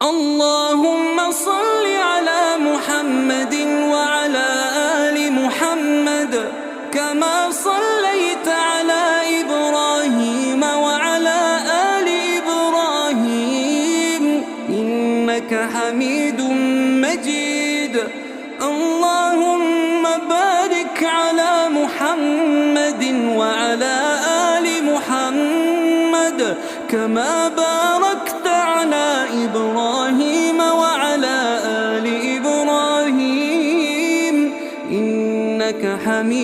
اللهم صل على محمد وعلى آل محمد كما صليت على إبراهيم وعلى آل إبراهيم إنك حميد مجيد. اللهم بارك على محمد وعلى آل محمد كما باركت على إبراهيم وعلى آل إبراهيم إنك حميد